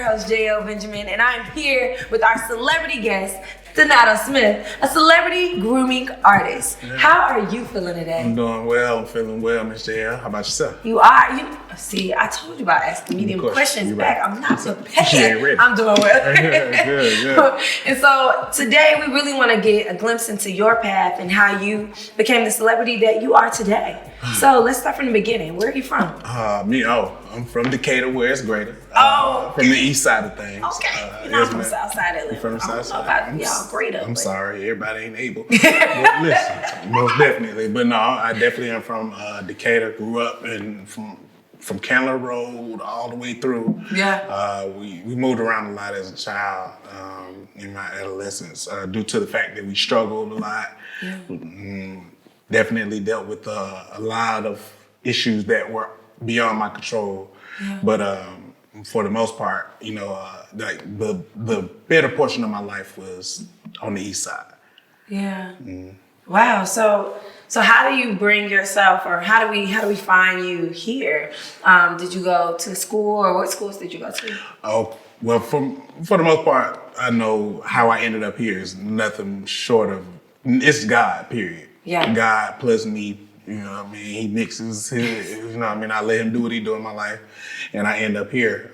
host, J.O. Benjamin, and I'm here with our celebrity guest, Donato Smith, a celebrity grooming artist. Yeah. How are you feeling today? I'm doing well. I'm feeling well, Miss JL. How about yourself? You are. See, I told you about asking me them questions back. Right. I'm not prepared. I'm doing well. Good. And so today we really want to get a glimpse into your path and how you became the celebrity that you are today. So let's start from the beginning. Where are you from? I'm from Decatur, where it's greater. From the east side of things. Okay. You're not from the south side of it. You're from the south side. About y'all greater. I'm sorry, everybody ain't able. But listen, most definitely. But no, I definitely am from Decatur. Grew up from Candler Road all the way through. Yeah. We moved around a lot as a child in my adolescence due to the fact that we struggled a lot. Yeah. Definitely dealt with a lot of issues that were beyond my control. Yeah. But for the most part, like the better portion of my life was on the east side. Yeah. Wow. So how do you bring yourself, or how do we find you here? Did you go to school, or what schools did you go to? Oh, well, for the most part, I know how I ended up here is nothing short of, it's God, period. Yeah. God plus me, he mixes his, I let him do what he do in my life, and I end up here.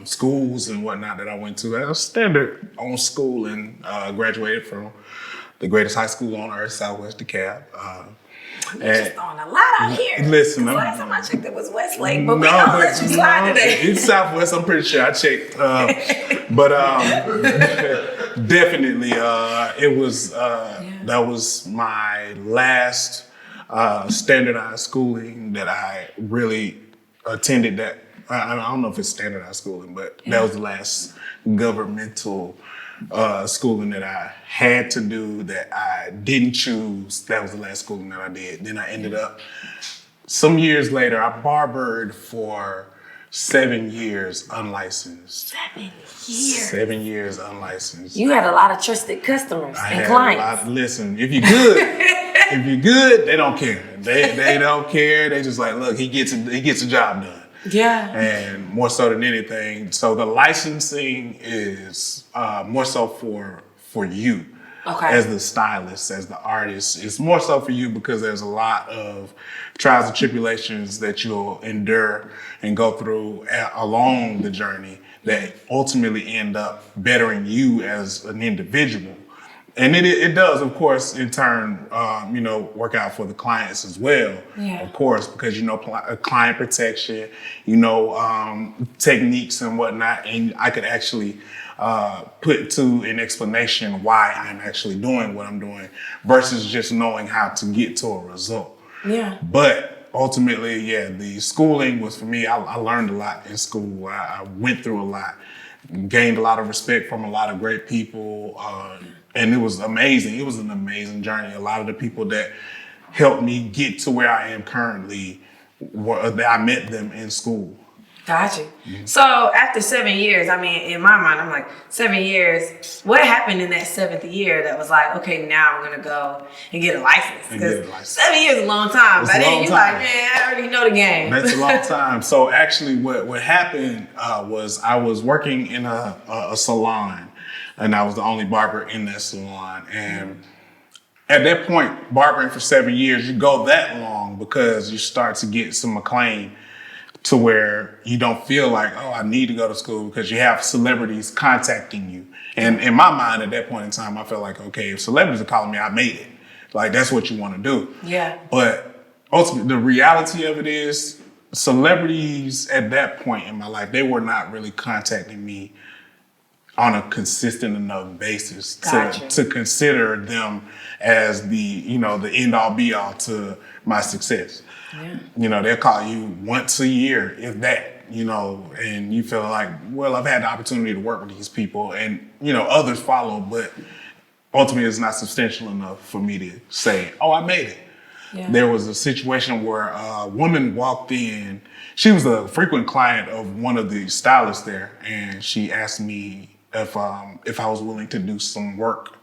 Schools and whatnot that I went to, I was standard on school and graduated from the greatest high school on earth, Southwest DeKalb. You're just throwing a lot out here. Listen, last time I checked, it was Westlake, but we don't let you slide today. It's Southwest. I'm pretty sure I checked, but definitely, it was that was my last standardized schooling that I really attended. That I don't know if it's standardized schooling, but that was the last governmental schooling that I had to do, that I didn't choose. That was the last schooling that I did. Then I ended up, some years later, I barbered for 7 years unlicensed. 7 years? 7 years unlicensed. You had a lot of trusted customers and clients. Listen, if you're good, they don't care. They don't care. They just like, look, he gets a job done. Yeah. And more so than anything, so the licensing is more so for you. Okay. As the stylist, as the artist. It's more so for you because there's a lot of trials and tribulations that you'll endure and go through along the journey that ultimately end up bettering you as an individual. And it does, of course, in turn, work out for the clients as well. Yeah. Of course, because client protection, techniques and whatnot, and I could actually put to an explanation why I'm actually doing what I'm doing versus just knowing how to get to a result. Yeah. But ultimately, the schooling was for me. I learned a lot in school. I went through a lot, gained a lot of respect from a lot of great people. And it was amazing. It was an amazing journey. A lot of the people that helped me get to where I am currently, I met them in school. Gotcha. Mm-hmm. So after 7 years, in my mind, I'm like, 7 years, what happened in that 7th year that was like, okay, now I'm going to go and get a license? Because 7 years is a long time. But then you're like, man, I already know the game. That's a long time. So actually what happened was I was working in a salon. And I was the only barber in that salon. And at that point, barbering for 7 years, you go that long because you start to get some acclaim to where you don't feel like, oh, I need to go to school, because you have celebrities contacting you. And in my mind, at that point in time, I felt like, okay, if celebrities are calling me, I made it. Like, that's what you want to do. Yeah. But ultimately, the reality of it is, celebrities at that point in my life, they were not really contacting me on a consistent enough basis to consider them as the end all be all to my success. Yeah. They'll call you once a year, if that, and you feel like, well, I've had the opportunity to work with these people, and, others follow, but ultimately it's not substantial enough for me to say, oh, I made it. Yeah. There was a situation where a woman walked in. She was a frequent client of one of the stylists there, and she asked me if I was willing to do some work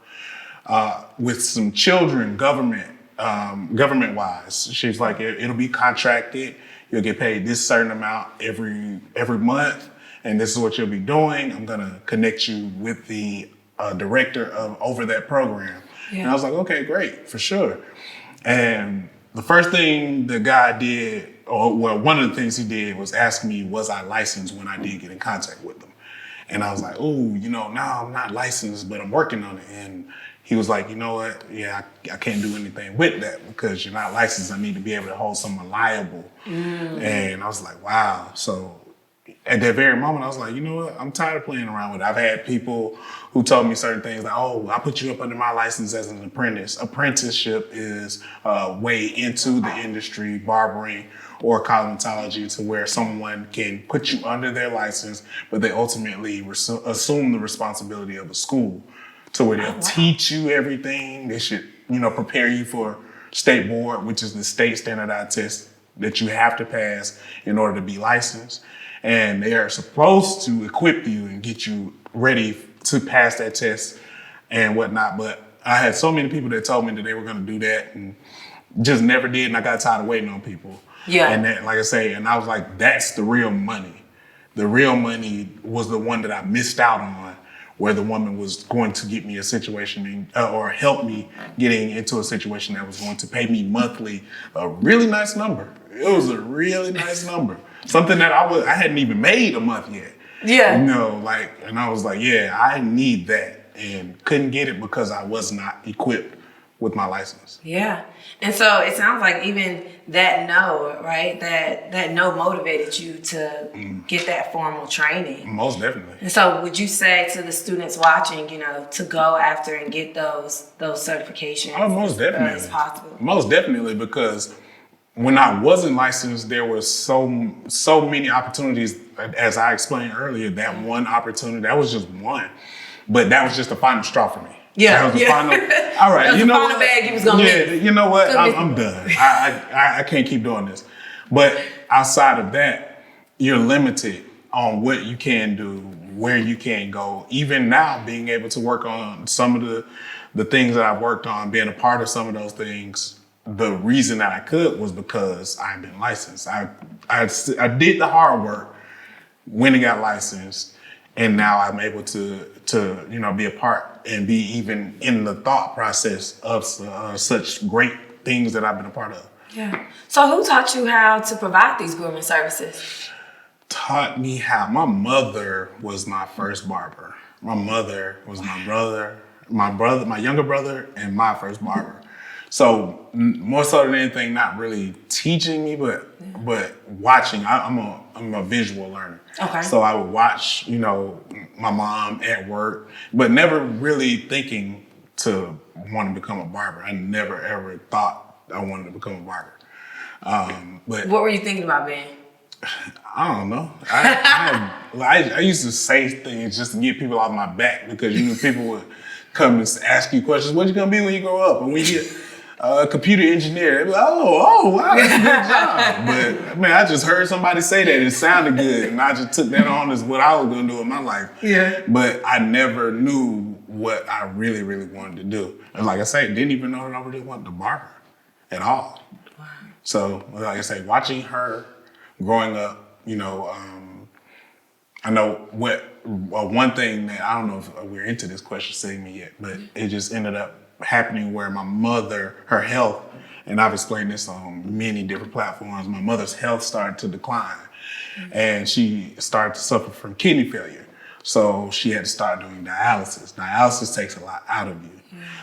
with some children, government-wise. She's like, it'll be contracted. You'll get paid this certain amount every month, and this is what you'll be doing. I'm gonna connect you with the director over that program. Yeah. And I was like, okay, great, for sure. And the first thing the guy did, one of the things he did was ask me, was I licensed when I did get in contact with him? And I was like, oh, no, I'm not licensed, but I'm working on it. And he was like, you know what? Yeah, I can't do anything with that because you're not licensed. I need to be able to hold someone liable. And I was like, wow. So at that very moment, I was like, you know what? I'm tired of playing around with it. I've had people who told me certain things like, oh, I put you up under my license as an apprentice. Apprenticeship is a way into the industry, barbering or cosmetology, to where someone can put you under their license, but they ultimately assume the responsibility of a school, to where they'll teach you everything. They should, prepare you for state board, which is the state standardized test that you have to pass in order to be licensed. And they are supposed to equip you and get you ready to pass that test and whatnot. But I had so many people that told me that they were going to do that and just never did. And I got tired of waiting on people. Yeah. And that, like I say, and I was like, that's the real money. The real money was the one that I missed out on, where the woman was going to get me a situation or help me getting into a situation that was going to pay me monthly a really nice number. It was a really nice number. Something that I hadn't even made a month yet. Yeah. And I was like, yeah, I need that, and couldn't get it because I was not equipped with my license. Yeah. And so it sounds like even that no, right? That no motivated you to get that formal training. Most definitely. And so would you say to the students watching, to go after and get those certifications? Oh, most definitely. As possible? Most definitely, because when I wasn't licensed, there was so many opportunities. As I explained earlier, that one opportunity, that was just one. But that was just the final straw for me. Yeah. That was the final. All right. That was the final bag you was going to get. You know what? I'm done. I can't keep doing this. But outside of that, you're limited on what you can do, where you can go. Even now, being able to work on some of the things that I've worked on, being a part of some of those things, the reason that I could was because I've been licensed. I did the hard work, went and got licensed, and now I'm able to be a part and be even in the thought process of such great things that I've been a part of. Yeah. So who taught you how to provide these grooming services? Taught me how. My mother was my first barber. My mother was my younger brother, and my first barber. So more so than anything, not really teaching me, but watching. I'm a visual learner. Okay. So I would watch, my mom at work, but never really thinking to want to become a barber. I never ever thought I wanted to become a barber. But what were you thinking about being? I don't know. I used to say things just to get people off my back, because people would come and ask you questions. What you gonna be when you grow up? And when you get a computer engineer, they'd be like, oh, wow, that's a good job. But I just heard somebody say that. It sounded good, and I just took that on as what I was gonna do in my life. Yeah. But I never knew what I really, really wanted to do. And like I say, didn't even know that I really wanted to barber at all. Wow. So like I say, watching her growing up, I know one thing that, I don't know if we're into this question segment yet, but it just ended up happening where my mother, her health, and I've explained this on many different platforms, my mother's health started to decline, and she started to suffer from kidney failure. So she had to start doing dialysis. Dialysis takes a lot out of you.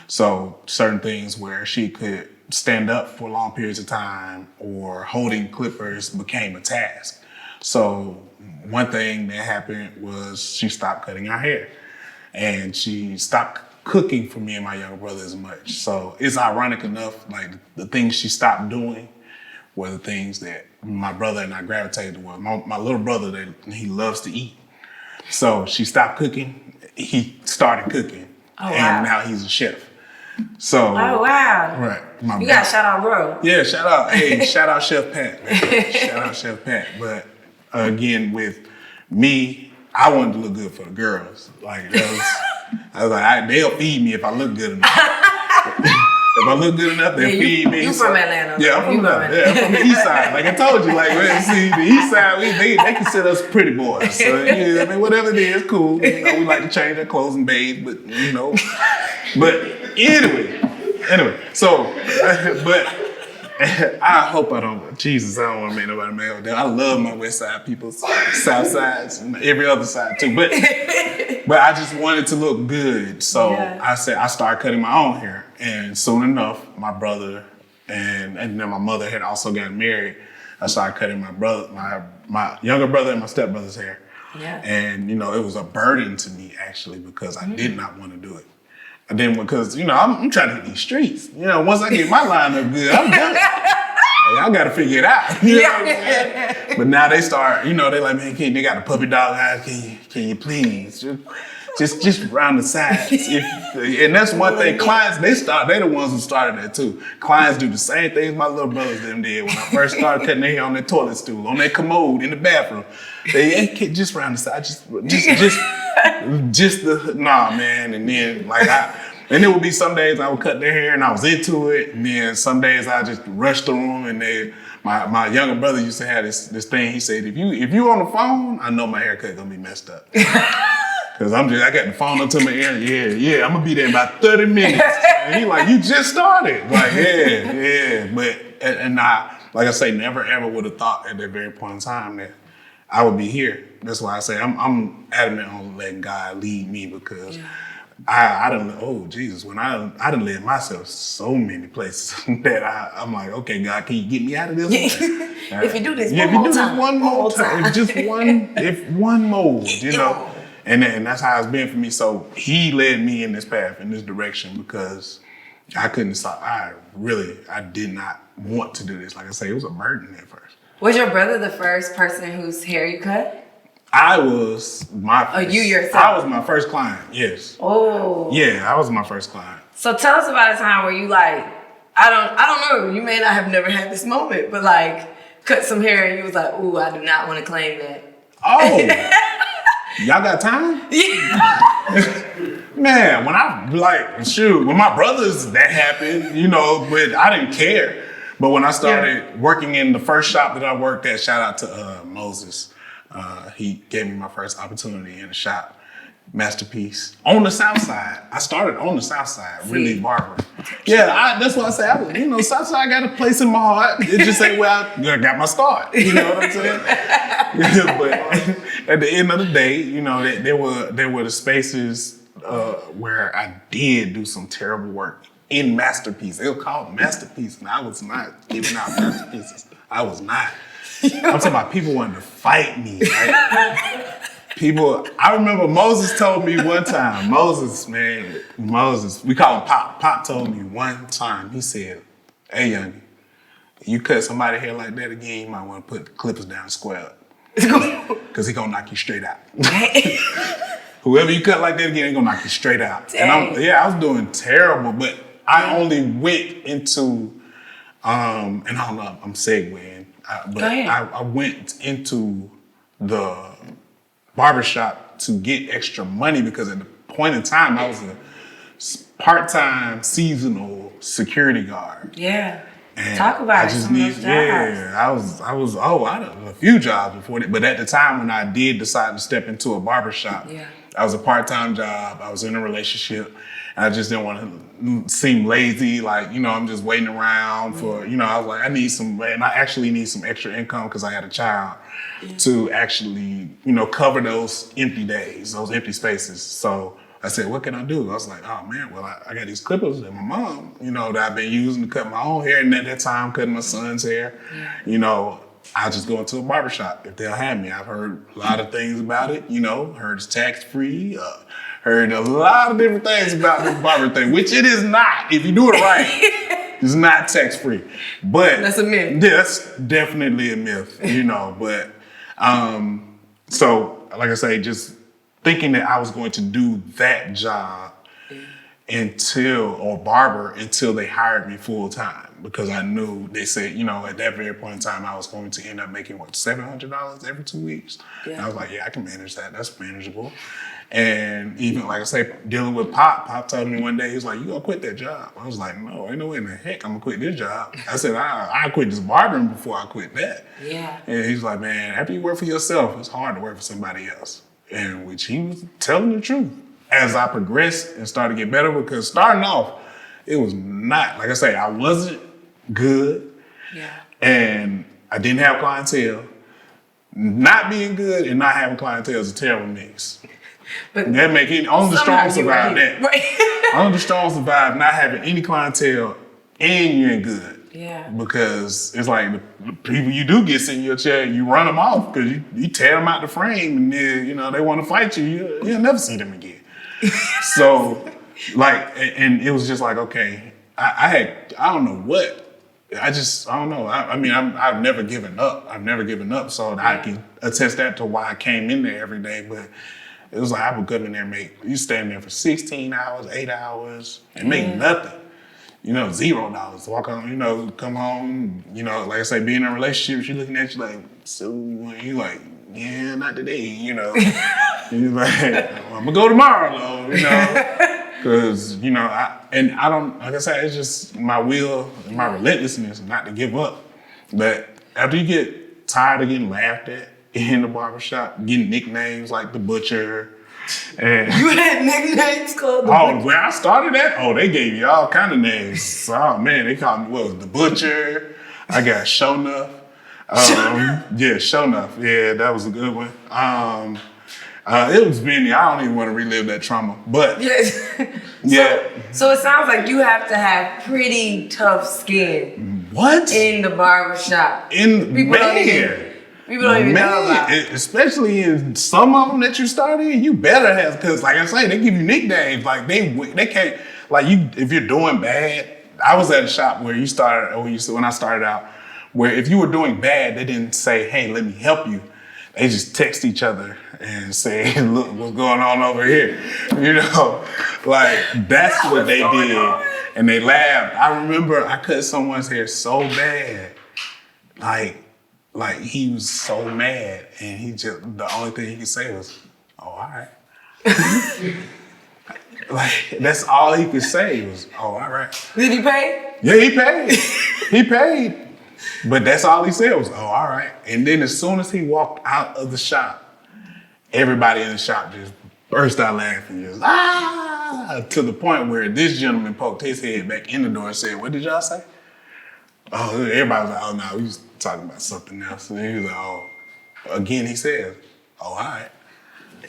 So certain things where she could stand up for long periods of time or holding clippers became a task. So one thing that happened was she stopped cutting our hair, and she stopped cooking for me and my younger brother as much. So it's ironic enough, like the things she stopped doing were the things that my brother and I gravitated towards. My little brother, he loves to eat. So she stopped cooking, he started cooking, and now he's a chef. So, oh wow! Right, you got shout out, bro. Yeah, shout out. Hey, shout out Chef Pat. Man. Shout out Chef Pat. But again, with me, I wanted to look good for the girls. Like I was like, they'll feed me if I look good enough. If If I look good enough, they'll feed me. You from Atlanta? Yeah, I'm from Atlanta. Yeah, I'm from the east side. Like I told you, like see, the east side, they consider us pretty boys. So yeah, I mean, whatever it is, cool. You know, we like to change our clothes and bathe, but you know. But anyway. So, but I hope I don't. Jesus, I don't want to make nobody mad with that. I love my West Side people, South Sides, and every other side too. But I just wanted to look good, so I said I started cutting my own hair, and soon enough, my brother and then my mother had also gotten married. I started cutting my younger brother and my stepbrother's hair. Yeah. And you know, it was a burden to me actually because I did not want to do it. And then because, you know, I'm trying to hit these streets. You know, once I get my line up good, I'm done. Y'all got to figure it out. You know what I'm saying? But now they start, you know, they like, man, they got the puppy dog eyes. Can you please just round the sides? And that's one thing. Clients, they the ones who started that too. Clients do the same things my little brothers them did when I first started cutting their hair on their toilet stool, on their commode, in the bathroom. They can't just round the side, nah, man. And then and it would be some days I would cut their hair and I was into it, and then some days I just rush through them. And my younger brother used to have this thing. He said, if you on the phone, I know my haircut gonna be messed up. Cause I got the phone up to my ear. Yeah, I'm gonna be there in about 30 minutes. And he like, you just started. Like, yeah. But and I, like I say, never ever would have thought at that very point in time that I would be here. That's why I say I'm adamant on letting God lead me, because I done led myself so many places that I'm like, okay, God, can you get me out of this? If you do this one more time, if one more, you know. And that's how it's been for me. So he led me in this path, in this direction, because I couldn't stop. I did not want to do this. Like I say, it was a burden at first. Was your brother the first person whose hair you cut? I was my first. Oh, you yourself? I was my first client, yes. Oh. Yeah, I was my first client. So tell us about a time where you like, I don't know, you may not have never had this moment, but like cut some hair and you was like, ooh, I do not want to claim that. Oh. Y'all got time? Yeah. Man, when my brothers, that happened, you know, but I didn't care. But when I started working in the first shop that I worked at, shout out to Moses. He gave me my first opportunity in the shop, Masterpiece, on the South Side. I started on the South Side, really barber. Yeah, that's what I say. South Side got a place in my heart. It just ain't where I got my start. You know what I'm saying? But at the end of the day, you know, there were the spaces where I did do some terrible work in Masterpiece. It was called Masterpiece, and I was not giving out masterpieces. I was not. I'm talking about people wanting to fight me, right? I remember Moses told me one time, Moses, we call him Pop. Pop told me one time, he said, hey, young, you cut somebody hair like that again, you might want to put the clippers down square up. Because he gonna knock you straight out. Whoever you cut like that again, he gonna knock you straight out. Dang. And I was doing terrible, but I only went into, and I don't know, I'm segueing, but I went into the barbershop to get extra money, because at the point in time I was a part-time seasonal security guard. Yeah. And talk about it. I had a few jobs before that, but at the time when I did decide to step into a barbershop, I was a part-time job. I was in a relationship. And I just didn't want to seem lazy, like, you know, I'm just waiting around for, you know, I was like, I actually need some extra income because I had a child to actually, you know, cover those empty days, those empty spaces. So I said, what can I do? I was like, oh man, well, I got these clippers that my mom, you know, that I've been using to cut my own hair. And at that time, cutting my son's hair, you know, I just go into a barbershop if they'll have me. I've heard a lot of things about it, you know, heard it's tax-free, heard a lot of different things about this barber thing, which it is not. If you do it right, it's not tax-free. But that's a myth. Yeah, that's definitely a myth, you know. But so, like I say, just thinking that I was going to do that job until they hired me full time, because I knew, they said, you know, at that very point in time, I was going to end up making $700 every 2 weeks. Yeah. And I was like, yeah, I can manage that. That's manageable. And even, like I say, dealing with Pop told me one day, he was like, you gonna quit that job? I was like, no, ain't no way in the heck I'm gonna quit this job. I said, I quit this barbering before I quit that. Yeah. And he's like, man, after you work for yourself, it's hard to work for somebody else. And which he was telling the truth. As I progressed and started to get better, because starting off, it was not, like I say, I wasn't good. Yeah. And I didn't have clientele. Not being good and not having clientele is a terrible mix. But that make any, only the strong survive that. Right. Only the strong survive not having any clientele and you ain't good. Yeah. Because it's like the people you do get sitting in your chair, you run them off because you tear them out the frame and then, you know, they want to fight you. You'll never see them again. So, like, and it was just like, okay, I don't know what. I don't know. I mean, I've never given up. So I can attest that to why I came in there every day. But it was like, I would come in there you stand there for 16 hours, 8 hours, and make nothing. You know, $0. Walk on, you know, come home, you know, like I say, being in a relationship, she looking at you like, so you like, yeah, not today, you know. And you're like, well, I'm gonna go tomorrow though, you know. Because, you know, I don't, like I said, it's just my will and my relentlessness not to give up. But after you get tired of getting laughed at in the barbershop, getting nicknames like the Butcher. And you had nicknames called the Butcher? Where I started at, they gave you all kind of names. Oh man, they called me, the Butcher. I got Shonuff. Yeah, Shonuff. Yeah, that was a good one. It was many. I don't even want to relive that trauma. But yeah. So it sounds like you have to have pretty tough skin. What? In the barbershop. People don't even know about it. Especially in some of them that you start in, you better have, because like I say, they give you nicknames. Like they can't, like you, if you're doing bad. I was at a shop where when I started out, where if you were doing bad, they didn't say, hey, let me help you. They just text each other and say, look, what's going on over here? You know, like that's what they did. And they laughed. I remember I cut someone's hair so bad. Like he was so mad. And the only thing he could say was, oh, all right. Like, that's all he could say was, oh, all right. Did he pay? Yeah, he paid. He paid. But that's all he said was, oh, all right. And then as soon as he walked out of the shop, everybody in the shop just burst out laughing. Just, to the point where this gentleman poked his head back in the door and said, what did y'all say? Oh, everybody was like, oh, no, we was talking about something else. And he was like, oh, again, he said, oh, all right.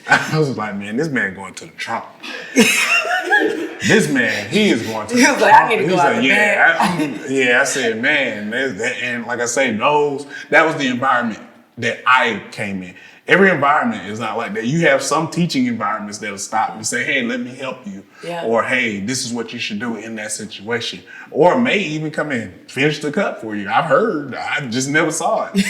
I was like, man, this man going to the Trump. This man, he is going to the Trump. He was like, I need to go out I said, man, and like I say, that was the environment that I came in. Every environment is not like that. You have some teaching environments that'll stop and say, hey, let me help you. Yeah. Or, hey, this is what you should do in that situation. Or may even come in, finish the cut for you. I've heard, I just never saw it.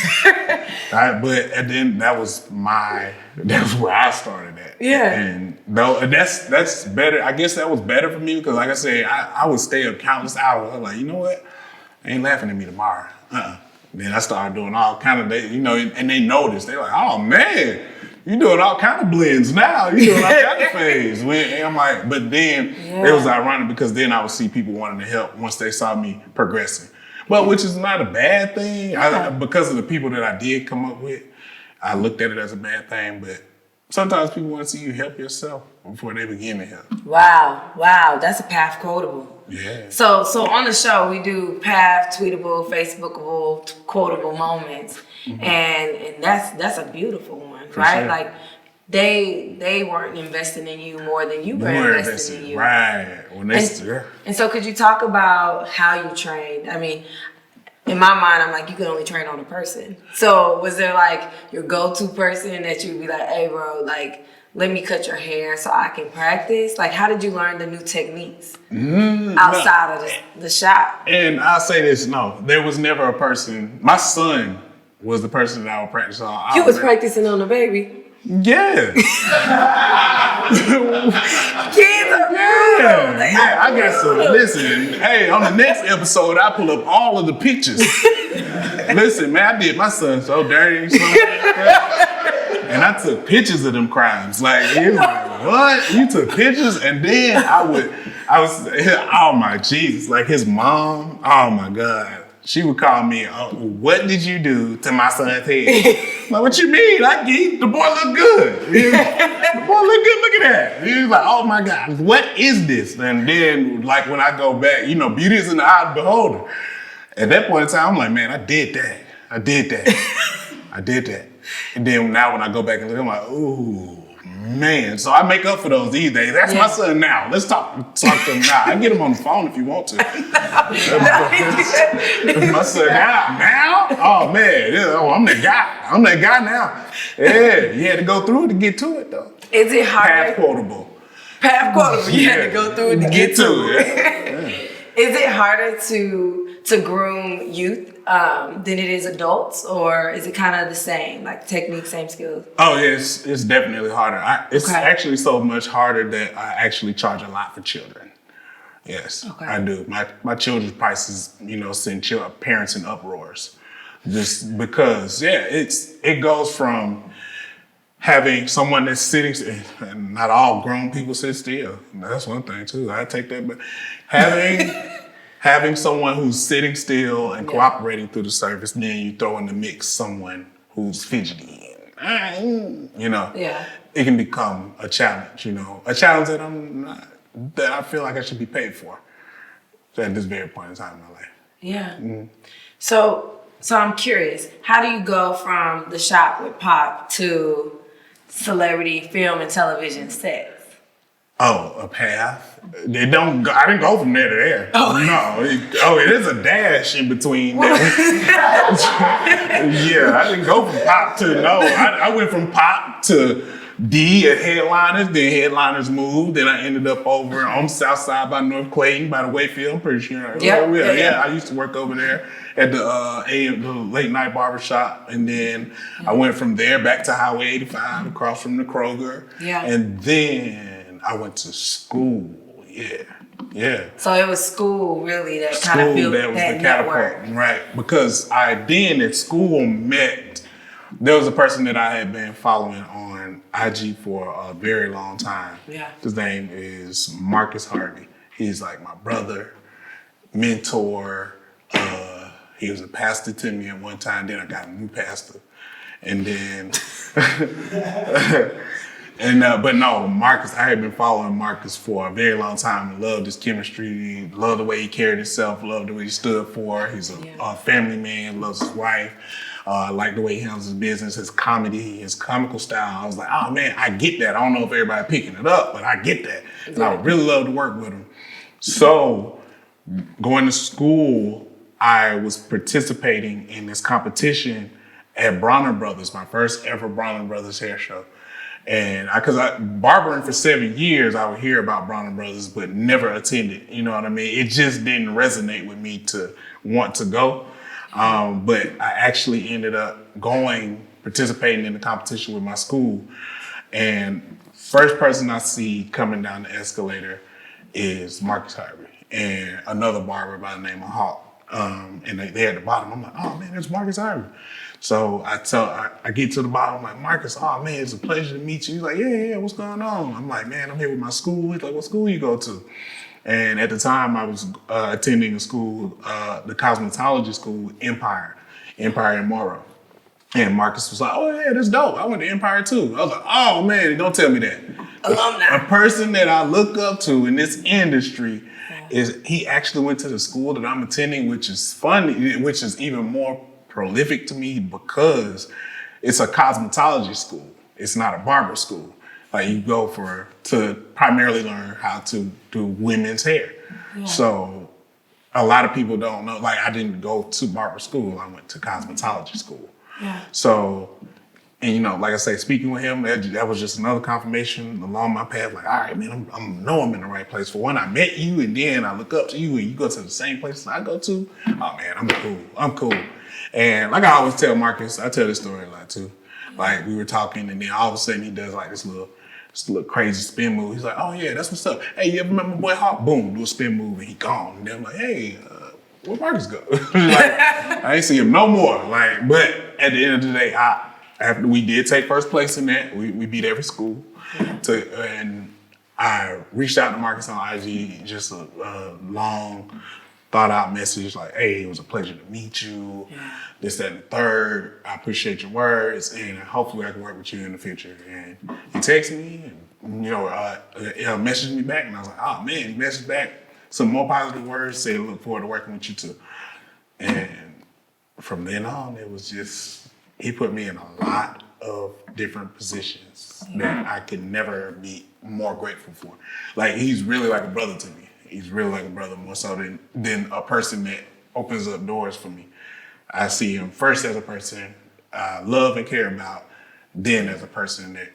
But then that was where I started at. Yeah. And that's better. I guess that was better for me because like I said, I would stay up countless hours. I was like, you know what? They ain't laughing at me tomorrow. Then I started doing all kind of, and they noticed. They're like, oh man, you doing all kind of blends now. You doing all kind of fades. And I'm like, but then it was ironic because then I would see people wanting to help once they saw me progressing. But which is not a bad thing. Because of the people that I did come up with, I looked at it as a bad thing. But sometimes people want to see you help yourself before they begin to help. Wow, that's a Path quotable. Yeah. So on the show we do Path, tweetable, Facebookable, quotable moments, and that's a beautiful one, for right? Sure. Like they weren't investing in you more than you were investing in you, right? And so could you talk about how you trained? I mean, in my mind, I'm like, you can only train on a person. So was there like your go-to person that you'd be like, hey bro, like, let me cut your hair so I can practice? Like, how did you learn the new techniques outside of the shop? And I'll say this, no, there was never a person. My son was the person that I would practice on. You was practicing on the baby? Yeah. Kids are real. Yeah, I got some. Listen, hey, on the next episode, I pull up all of the pictures. Listen, man, I did my son so dirty. And I took pictures of them crimes. Like, it was like, what? You took pictures? And then I was, oh my Jesus, like his mom, oh my God. She would call me, oh, what did you do to my son's head? Like, what you mean? The boy look good. The boy look good, look at that. He was like, oh my God, what is this? And then, like, when I go back, beauty is in the eye of the beholder. At that point in time, I'm like, man, I did that. I did that. And then now when I go back and look, I'm like, ooh, man. So I make up for those these days. That's my son now. Let's talk to him now. I can get him on the phone if you want to. My son now? Oh, man. I'm that guy now. Yeah, you had to go through it to get to it, though. Is it hard? Path quotable. You had to go through it to get to it. Yeah. Is it harder to groom youth than it is adults, or is it kind of the same, like technique, same skills? Oh, yeah, it's definitely harder. It's actually so much harder that I actually charge a lot for children. Yes, I do. My children's prices, send parents in uproars, just because. Yeah, it goes from having someone that's sitting, and not all grown people sit still. That's one thing too. I take that, but having someone who's sitting still and cooperating through the service, then you throw in the mix someone who's fidgety, it can become a challenge. A challenge that I feel like I should be paid for at this very point in time in my life. Yeah. Mm-hmm. So I'm curious, how do you go from the shop with Pop to celebrity film and television sets? Oh, a path? I didn't go from there to there. Oh. No. It is a dash in between there. Yeah, I didn't go from Pop to no. I went from Pop to D at Headliners, then Headliners moved, then I ended up over on South Side by North Clayton, by the Wayfield, I'm pretty sure. Yeah, I used to work over there at the late night barbershop, and then I went from there back to Highway 85 across from the Kroger. Yeah. And then I went to school. Yeah. So it was school really that kind of built that network. Catapult, right? Because I then at school there was a person that I had been following on IG for a very long time. Yeah. His name is Marcus Harvey. He's like my brother, mentor. He was a pastor to me at one time. Then I got a new pastor. And then, but no, Marcus, I had been following Marcus for a very long time. I loved his chemistry, loved the way he carried himself, loved the way he stood for. He's a family man, loves his wife. I like the way he handles his business, his comedy, his comical style. I was like, oh man, I get that. I don't know if everybody picking it up, but I get that. And I would really love to work with him. So going to school, I was participating in this competition at Bronner Brothers, my first ever Bronner Brothers hair show. And barbering for 7 years, I would hear about Bronner Brothers, but never attended. You know what I mean? It just didn't resonate with me to want to go. But I actually ended up participating in the competition with my school. And first person I see coming down the escalator is Marcus Harvey and another barber by the name of Hawk. And they at the bottom. I'm like, oh man, it's Marcus Harvey. So I get to the bottom, I'm like, Marcus, oh man, it's a pleasure to meet you. He's like, yeah, what's going on? I'm like, man, I'm here with my school. He's like, what school you go to? And at the time, I was attending a school, the cosmetology school, Empire in Morrow. And Marcus was like, oh yeah, that's dope. I went to Empire too. I was like, oh man, don't tell me that. Alumni. A person that I look up to in this industry he actually went to the school that I'm attending, which is funny, which is even more prolific to me because it's a cosmetology school. It's not a barber school. Like you go to primarily learn how to do women's hair. Yeah. So a lot of people don't know, like I didn't go to barber school, I went to cosmetology school. Yeah. So, and like I say, speaking with him, that was just another confirmation along my path. Like, all right, man, I'm in the right place. For one, I met you, and then I look up to you, and you go to the same places I go to. Oh man, I'm cool. And like I always tell Marcus, I tell this story a lot too. Like we were talking, and then all of a sudden he does like this little crazy spin move. He's like, oh yeah, that's what's up. Hey, you ever remember my boy Hawk? Boom, do a spin move, and he gone. And then I'm like, hey, where Marcus go? I ain't see him no more. Like, but at the end of the day, after we did take first place in that, we beat every school. And I reached out to Marcus on IG, just a long, thought out message like, hey, it was a pleasure to meet you. Yeah. This, that, and the third. I appreciate your words, and hopefully I can work with you in the future. And he texted me, and messaged me back, and I was like, oh man, he messaged back some more positive words, said look forward to working with you too. And from then on, it was just, he put me in a lot of different positions that I could never be more grateful for. Like, he's really like a brother to me. He's really like a brother, more so than a person that opens up doors for me. I see him first as a person I love and care about, then as a person that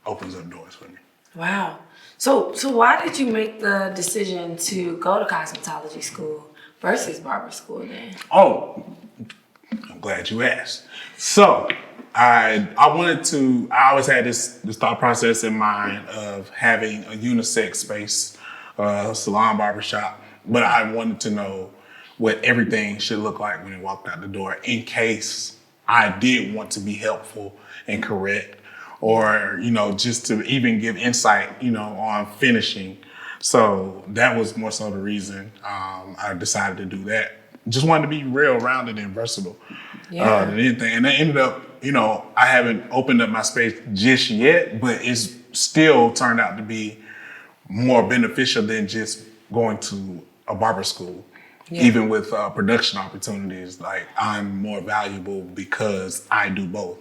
opens up doors for me. Wow. So why did you make the decision to go to cosmetology school versus barber school then? Oh, I'm glad you asked. So I always had this thought process in mind of having a unisex space, salon barbershop, but I wanted to know what everything should look like when it walked out the door in case I did want to be helpful and correct, or, just to even give insight, on finishing. So that was more so the reason I decided to do that. Just wanted to be real rounded and versatile than anything. And that ended up, I haven't opened up my space just yet, but it's still turned out to be more beneficial than just going to a barber school. Yeah. Even with production opportunities, like, I'm more valuable because I do both.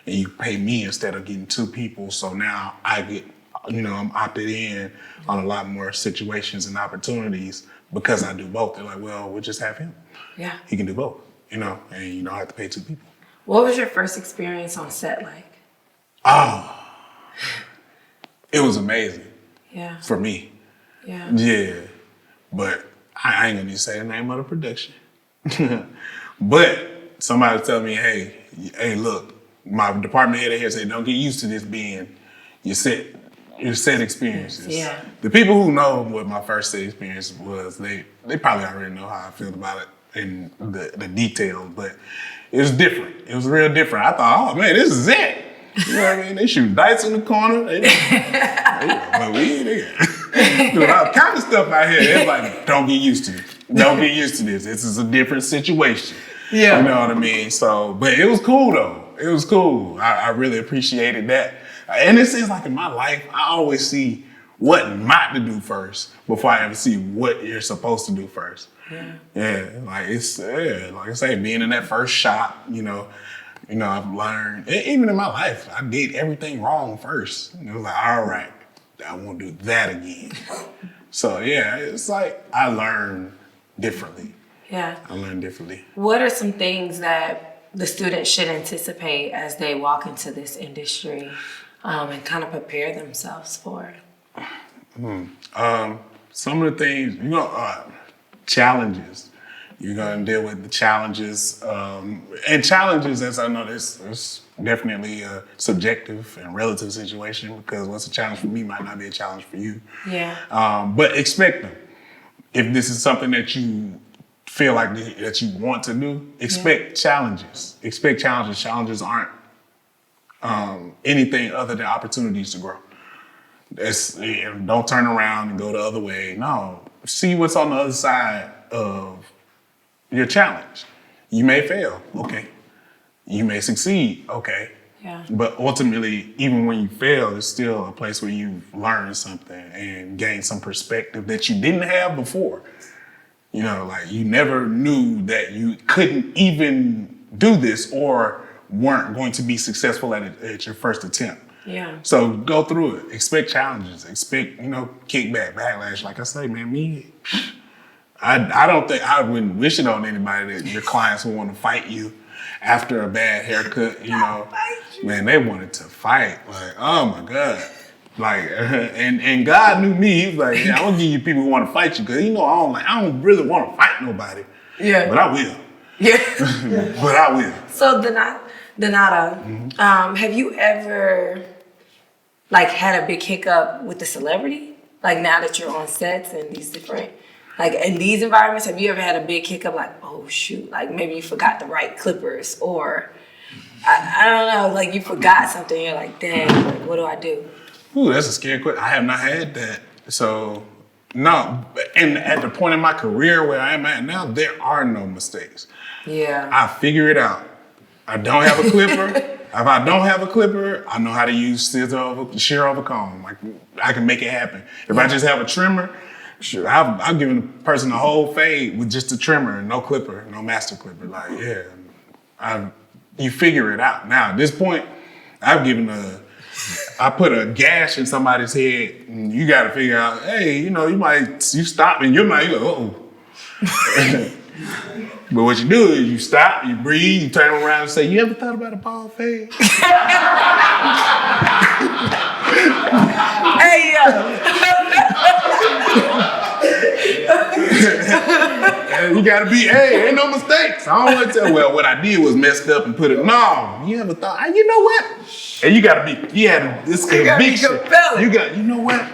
And you pay me instead of getting two people. So now I get, I'm opted in on a lot more situations and opportunities because I do both. They're like, well, we'll just have him. Yeah. He can do both, and you don't have to pay two people. What was your first experience on set like? Oh, it was amazing. Yeah. For me. Yeah. Yeah. But I ain't gonna need to say the name of the production. But somebody tell me, hey, look, my department head here said, don't get used to this being your set experiences. Yeah. The people who know what my first set experience was, they probably already know how I feel about it in the details, but it was different. It was real different. I thought, oh man, this is it. You know what I mean? They shoot dice in the corner. They doing all kind of stuff out here. It's like, don't get used to it. Don't get used to this. This is a different situation. Yeah. You know what I mean? So, but it was cool though. It was cool. I really appreciated that. And it seems like in my life, I always see what not to do first before I ever see what you're supposed to do first. Yeah. Yeah. Like I say, being in that first shop, I've learned, even in my life, I did everything wrong first. And it was like, all right, I won't do that again. So yeah, it's like I learn differently. Yeah. I learn differently. What are some things that the students should anticipate as they walk into this industry and kind of prepare themselves for it? Some of the things, challenges. You're going to deal with the challenges. And challenges, as I know, it's definitely a subjective and relative situation because what's a challenge for me might not be a challenge for you. Yeah. But expect them. If this is something that you feel like that you want to do, expect challenges. Expect challenges. Challenges aren't anything other than opportunities to grow. Don't turn around and go the other way. No, see what's on the other side of your challenge. You may fail, okay. You may succeed, okay. Yeah. But ultimately, even when you fail, it's still a place where you've learned something and gained some perspective that you didn't have before. Like you never knew that you couldn't even do this or weren't going to be successful at your first attempt. Yeah. So go through it. Expect challenges. Expect, kickback, backlash. Like I say, man, I don't think, I wouldn't wish it on anybody that your clients would want to fight you after a bad haircut, Man, they wanted to fight. Like, oh my God. Like, and God knew me. He was like, yeah, I'm gonna give you people who want to fight you, because I don't really want to fight nobody. Yeah. But I will. Yeah. But I will. So Donata, have you ever had a big hiccup with the celebrity? Like now that you're on sets and these different, in these environments, have you ever had a big hiccup? Like, oh shoot, maybe you forgot the right clippers, or I don't know, you forgot something. You're like, dang, what do I do? Ooh, that's a scary question. I have not had that. So, no. And at the point in my career where I am at now, there are no mistakes. Yeah. I figure it out. I don't have a clipper. If I don't have a clipper, I know how to use shear over comb. Like, I can make it happen. If I just have a trimmer, sure, I've given a person a whole fade with just a trimmer and no clipper, no master clipper. Like, yeah, you figure it out. Now, at this point, I put a gash in somebody's head, and you got to figure out, hey, you stop and you go, uh-oh. But what you do is you stop, you breathe, you turn around and say, you ever thought about a bald fade? Hey, You gotta be, hey, ain't no mistakes. I don't want to tell, well, what I did was messed up and put it, no, you ever thought, you know what? And you gotta be, this conviction. You know what?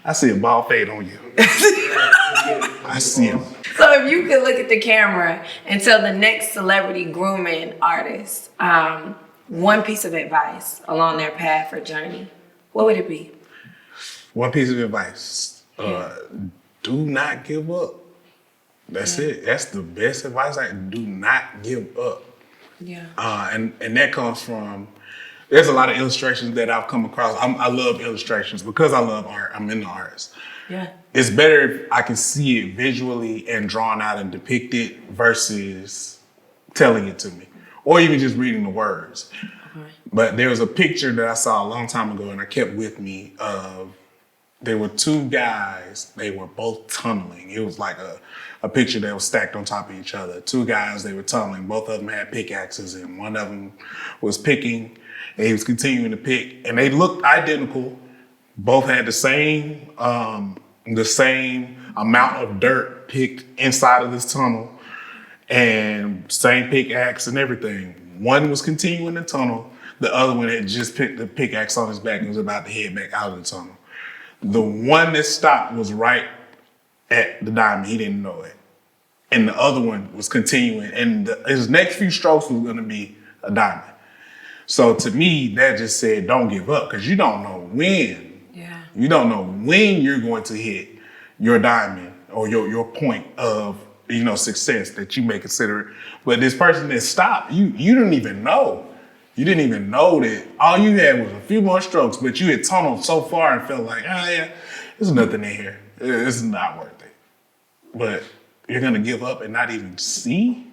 I see a bald fade on you. I see him. So if you could look at the camera and tell the next celebrity grooming artist one piece of advice along their path or journey, what would it be? One piece of advice, do not give up. That's it. That's the best advice. Do not give up. Yeah. And that comes from, there's a lot of illustrations that I've come across. I love illustrations because I love art. I'm into arts. Yeah. It's better if I can see it visually and drawn out and depicted versus telling it to me or even just reading the words. Okay. But there was a picture that I saw a long time ago and I kept with me of, there were two guys, they were both tunneling. It was like a picture that was stacked on top of each other. Two guys, they were tunneling. Both of them had pickaxes and one of them was picking and he was continuing to pick and they looked identical. Both had the same amount of dirt picked inside of this tunnel and same pickaxe and everything. One was continuing the tunnel. The other one had just picked the pickaxe on his back and was about to head back out of the tunnel. The one that stopped was right at the diamond. He didn't know it. And the other one was continuing. And his next few strokes was going to be a diamond. So to me, that just said, don't give up because you don't know when. Yeah. You don't know when you're going to hit your diamond or your point of, success that you may consider. But this person that stopped, you didn't even know. You didn't even know that all you had was a few more strokes, but you had tunneled so far and felt like, there's nothing in here. It's not worth it. But you're going to give up and not even see?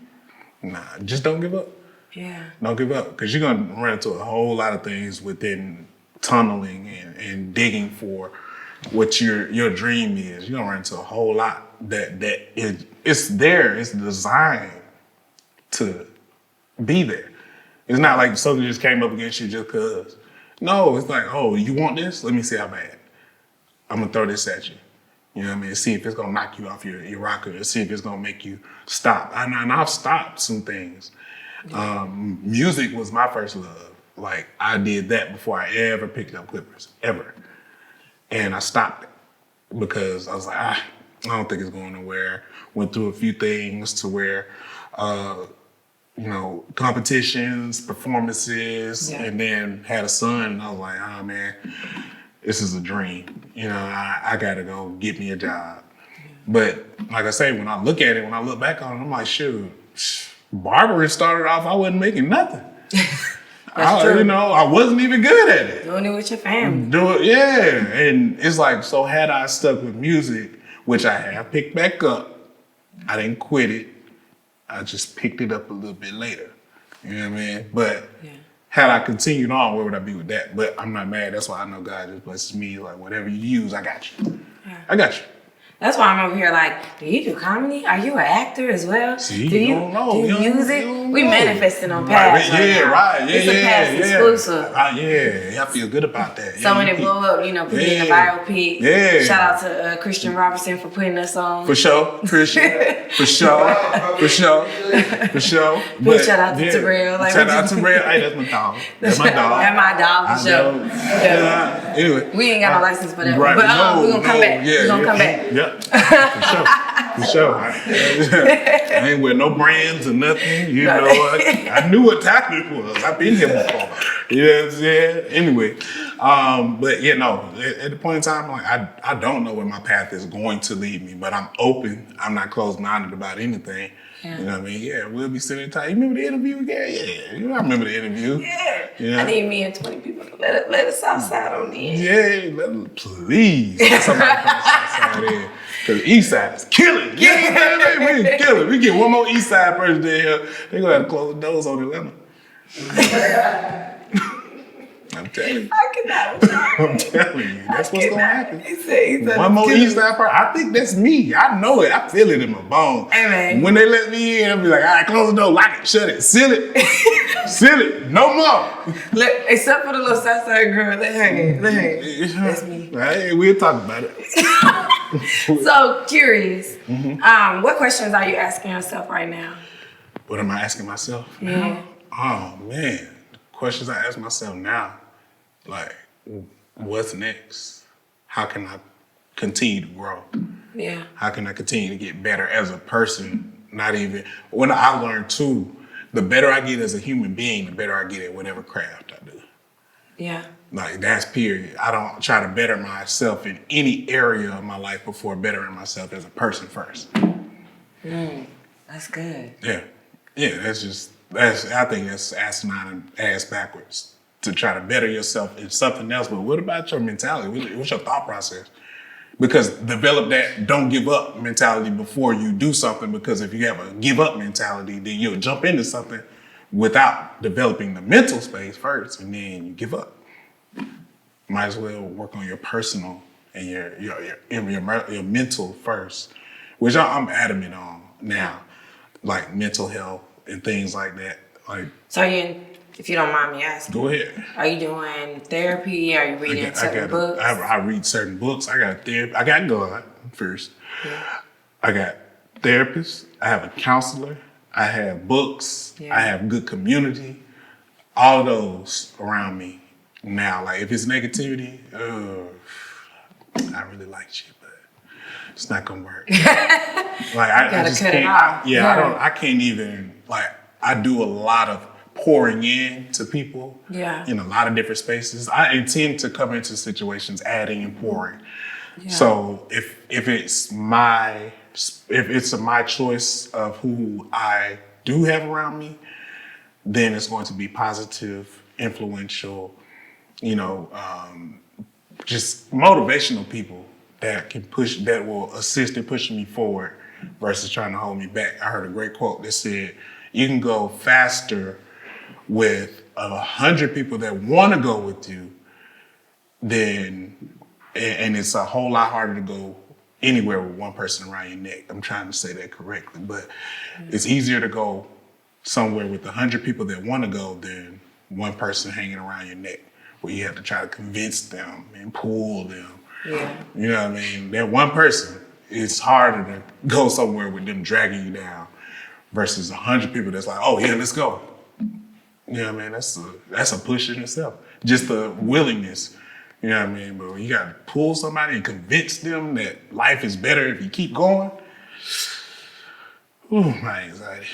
Nah, just don't give up. Yeah. Don't give up because you're going to run into a whole lot of things within tunneling and digging for what your dream is. You're going to run into a whole lot it's there. It's designed to be there. It's not like something just came up against you just because. No, it's like, oh, you want this? Let me see how bad. I'm going to throw this at you. You know what I mean? See if it's going to knock you off your rocker. See if it's going to make you stop. And I've stopped some things. Yeah. Music was my first love. Like, I did that before I ever picked up clippers, ever. And I stopped it because I was like, I don't think it's going nowhere. Went through a few things to where, competitions, performances, and then had a son. And I was like, oh man, this is a dream. I gotta go get me a job. But like I say, when I look back on it, I'm like, shoot, barbering started off, I wasn't making nothing. That's true. I wasn't even good at it. Doing it with your family. Yeah. And it's like, so had I stuck with music, which I have picked back up, I didn't quit it. I just picked it up a little bit later. You know what I mean? But had I continued on, where would I be with that? But I'm not mad. That's why I know God just blesses me. Like, whatever you use, I got you. Yeah. I got you. That's why I'm over here like, do you do comedy? Are you an actor as well? See, do you don't know. Do you use it? We manifesting on paths. Right. Yeah. It's a past exclusive. I feel good about that. So when it blew up, for being a viral peak. Yeah. Shout out to Christian Robertson for putting us on. For sure, Christian. For sure. Big shout out to Terrell. Shout out to Terrell. Hey, that's my dog. That's my dog. That's my dog, for sure. Yeah. Anyway. We ain't got no license for that. Right. But we're going to come back. We're going to come back. Yep. For sure. I ain't wear no brands or nothing. You know, I knew what time it was. I've been here before. You know what I'm saying? Anyway, but you know, at the point in time, like I don't know where my path is going to lead me, but I'm open. I'm not closed-minded about anything. Yeah. You know what I mean? Yeah, we'll be sitting tight. You remember the interview again? Yeah, you know, I remember the interview. Yeah. Yeah. I need me and 20 people to let the South Side on the end. Yeah, please. Somebody from the South Side in. Because the East Side is killing. Yeah, we killing. We get one more East Side person in here, they're going to have to close the doors on Atlanta. I'm telling you. I cannot. I'm telling you. That's what's going to happen. He said one more East Side person. I think that's me. I know it. I feel it in my bones. Hey, man. When they let me in, I'll be like, all right, close the door, lock it, shut it, seal it. Seal it. No more. Except for the little South Side girl. They hang. That's me. Hey, we'll talk about it. So, curious. What questions are you asking yourself right now? What am I asking myself? Yeah. Oh, man. Questions I ask myself now. Like, what's next? How can I continue to grow? Yeah. How can I continue to get better as a person? Not even, when I learned too, the better I get as a human being, the better I get at whatever craft I do. Yeah. Like, that's period. I don't try to better myself in any area of my life before bettering myself as a person first. That's good. Yeah. Yeah, I think that's asinine and ass backwards to try to better yourself in something else. But what about your mentality? What's your thought process? Because develop that don't give up mentality before you do something, because if you have a give up mentality, then you'll jump into something without developing the mental space first, and then you give up. Might as well work on your personal and your mental first, which I'm adamant on now, like mental health and things like that. Like, so if you don't mind me asking, go ahead. Are you doing therapy? Are you reading certain books? I read certain books. I got therapy. I got God first. Yeah. I got therapists. I have a counselor. I have books. Yeah. I have good community. All of those around me now. Like, if it's negativity, I really like you, but it's not gonna work. Like, I just can't. I can't even. Like, I do a lot of pouring in to people in a lot of different spaces. I intend to come into situations adding and pouring. Yeah. So if it's my choice of who I do have around me, then it's going to be positive, influential, just motivational people that will assist in pushing me forward versus trying to hold me back. I heard a great quote that said, you can go faster with 100 people that want to go with you, and it's a whole lot harder to go anywhere with one person around your neck. I'm trying to say that correctly, but it's easier to go somewhere with 100 people that want to go than one person hanging around your neck, where you have to try to convince them and pull them. Yeah. You know what I mean? That one person, it's harder to go somewhere with them dragging you down versus 100 people that's like, oh yeah, let's go. You know what I mean? That's a push in itself. Just the willingness. You know what I mean? But when you got to pull somebody and convince them that life is better if you keep going, my anxiety.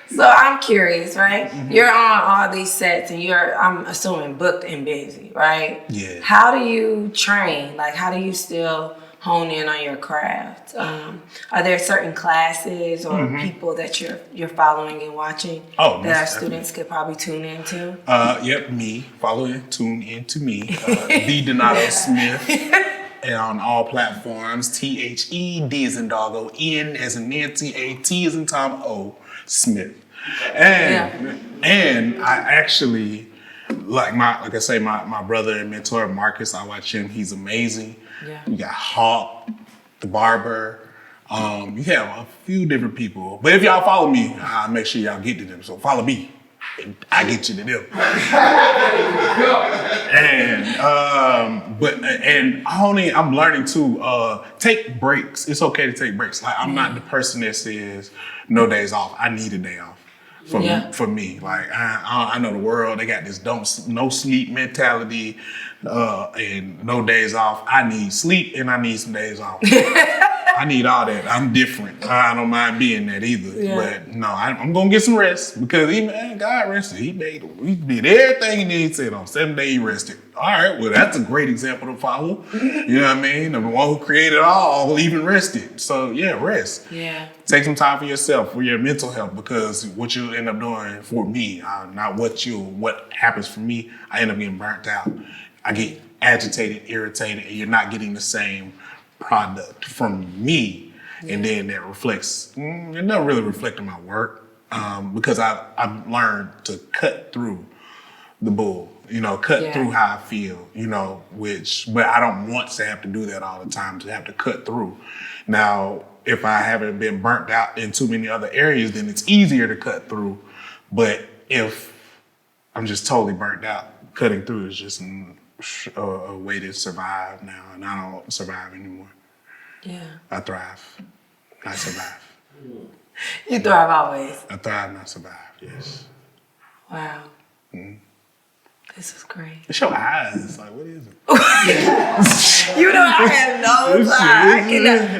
So I'm curious, right? Mm-hmm. You're on all these sets and I'm assuming, booked and busy, right? Yeah. How do you train? Like, how do you still hone in on your craft? Are there certain classes or people that you're following and watching that our students could probably tune into? Yep, me. Follow and tune into me. The Donato Smith. And on all platforms, THE, D as in doggo, N as in Nancy, A-T as in Tom, O, Smith. And I actually, like I say, my brother and mentor, Marcus, I watch him. He's amazing. Yeah. You got Hawk, the barber. You have a few different people. But if y'all follow me, I'll make sure y'all get to them. So follow me. I get you to them. I'm learning to take breaks. It's okay to take breaks. Like, I'm not the person that says no days off. I need a day off for me. Like, I know the world, they got this no sleep mentality. and no days off. I need sleep and I need some days off. I need all that. I'm different. I don't mind being that either. Yeah. But no, I'm gonna get some rest because God rested. He did everything he needed on 7 days. He rested. All right, well that's a great example to follow. You know what I mean? The one who created all even rested. So yeah, rest. Yeah. Take some time for yourself, for your mental health, because what you end up doing for me, not what happens for me. I end up getting burnt out. I get agitated, irritated, and you're not getting the same product from me. And then that reflects, it doesn't really reflect on my work because I've learned to cut through the bull, cut through how I feel, but I don't want to have to do that all the time, to have to cut through. Now, if I haven't been burnt out in too many other areas, then it's easier to cut through. But if I'm just totally burnt out, cutting through is just a way to survive now, and I don't survive anymore. Yeah. I thrive, not survive. You thrive always. I thrive, not survive, yes. Wow. This is great. It's your eyes. Like, what is it? You know I have no eyes.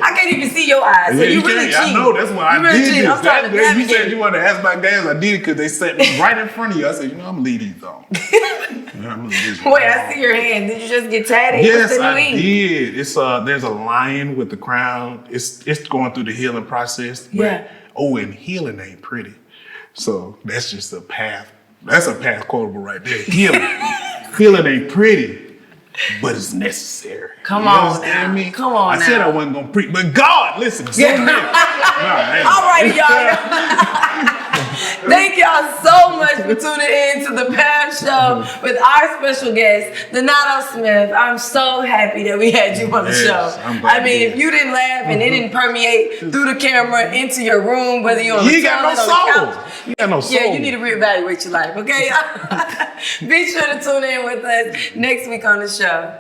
I can't even see your eyes. So you really cheat. I know, that's why I did this. That day you said you wanted to ask my gas, I did it because they set me right in front of you. I said, I'm gonna leave these on. Wait, I see your hand. Did you just get tatted? Yes, I did. It's there's a lion with the crown. It's going through the healing process. Yeah. And healing ain't pretty. So that's just a path. That's a path quotable right there. Healing ain't pretty, but it's necessary. Come on, man. Come on. I said I wasn't gonna preach, but God, listen. So all right, y'all. Thank y'all so much for tuning in to the Path Show with our special guest, Donato Smith. I'm so happy that we had you on the show. I mean, if you didn't laugh and it didn't permeate through the camera into your room, whether you're on the toilet, on the couch. You got no soul. Yeah, you need to reevaluate your life, okay? Be sure to tune in with us next week on the show.